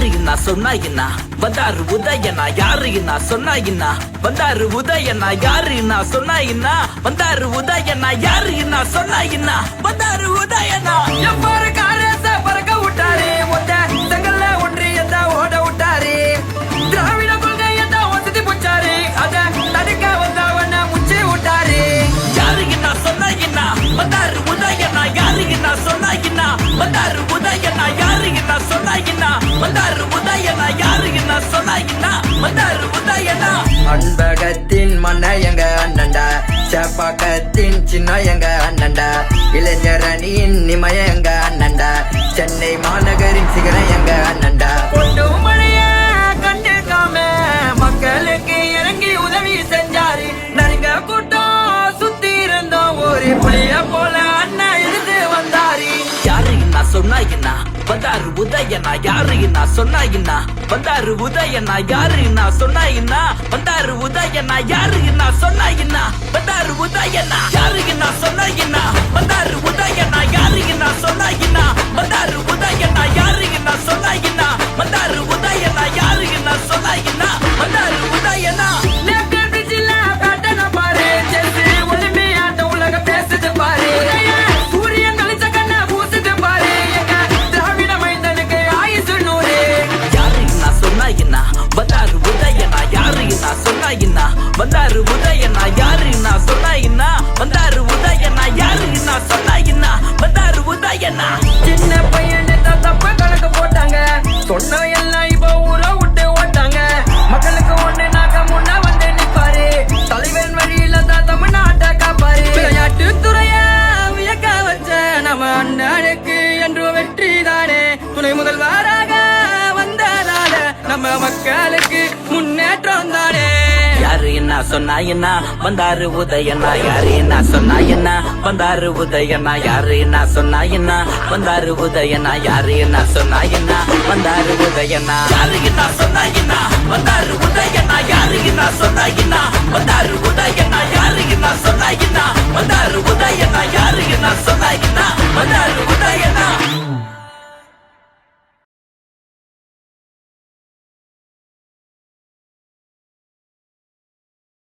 யாருன்னா சொன்னாயின்னா வந்தாரு உதயனா யாருன்னா சொன்னாயின்னா வந்தாரு உதயனா யாருன்னா சொன்னாயின்னா வந்தாரு உதயனா யாருன்னா சொன்னாயின்னா வந்தாரு உதயனா எவ்வாறு காரேச பறக்க விட்டாரு ஒத்த செங்கல்ல ஒன்றியத்தை ஓட விட்டாரு திராவிட கொள்கையத்தை ஒசதி போச்சாரு அத தடுக்க வந்தவன முச்சி விட்டாரு யாருன்னா சொன்னாயின்னா வந்தாரு உதயனா யாருன்னா சொன்னாயின்னா வந்தாரு உதயனா யாருன்னா சொன்னாயின்னா வந்தாரு உதயனா யாருன்னா சொன்னாயின்னா வந்தாரு உதயனா அன்பகத்தின் மன்ன எங்க அண்ணன்டா சேப்பாக்கத்தின் சின்ன எங்க அண்ணன்டா இளைஞர் அணியின் நிமய எங்க அண்ணன்டா சென்னை மாநகரின் சிகரம் எங்க அண்ணன்டா கொண்டு மழைய கண்டுக்காம மக்களுக்கு இறங்கி உதவி செஞ்சாரு நரிங்க கூட்டம் சுத்தி இருந்தோம் ஒரு புளிய போல அண்ணன் இருந்து வந்தாரு யாருன்னா சொன்னாயின்னா வந்தாரு உதயனா யாருன்னா சொன்னாயின்னா வந்தாரு உதயனா யாருன்னா சொன்னாயின்னா வந்தாரு உதயனா யாருன்னா சொன்னாயின்னா வந்தாரு உதயனா யாருன்னா சொன்னாயின்னா வந்தாரு உதயனா யாருன்னா சொன்னாயின்னா வந்தாரு உதயனா யாருன்னா சொன்னாயின்னா வந்தாரு உதயனா யாருன்னா சொன்னாயின்னா வந்தாரு உதயனா லேப்டாப் பிரிட்ஜில காட்டன பாரு ஜெசி ஒளிமே ஆட்ட உலக பேசுது பாரு சூரியன் கழிச்ச கண்ண பூசுது பாரு எங்க திராவிட மைந்தனுக்கு ஆயுசு நூறு யாருன்னா சொன்னாயின்னா வந்தாரு உதயனா யாருன்னா சொன்னாயின்னா வந்தாரு உதயனா யாருன்னா சொன்னாயின்னா வந்தாரு உதயனா யாருன்னா சொன்னாயின்னா வந்தாரு உதயனா சின்ன பையனை தப்ப கணக்கு போட்டாங்க சொன்ன எல்லாம் இப்ப ஊரை விட்டு ஓட்டாங்க மக்களுக்கு ஒண்ணு நாக்க முன்ன வந்து நிப்பாரு தலைவன் வழியில தான் தமிழ்நாட்டை காப்பாரு விளையாட்டு துறைய வியக்க வச்ச நம்ம அண்ணனுக்கு என்று வெற்றி தானே துணை முதல்வராக வந்ததால நம்ம மக்களுக்கு முன்னேற்றம் தானே யாரு என்ன சொன்னாயின்னா வந்தாரு உதயனா யாரு என்ன சொன்னாயின்னா வந்தாரு உதயனா யாரு என்ன சொன்னாயின்னா வந்தாரு உதயனா யாரு என்ன சொன்னாயின்னா வந்தாரு உதயனா யாரு என்ன சொன்னாயின்னா வந்தாரு உதயனா யாரு என்ன சொன்னாயின்னா வந்தாரு உதயனா யாரு என்ன சொன்னாயின்னா வந்தாரு உதயனா யாரு என்ன சொன்னாயின்னா வந்தாரு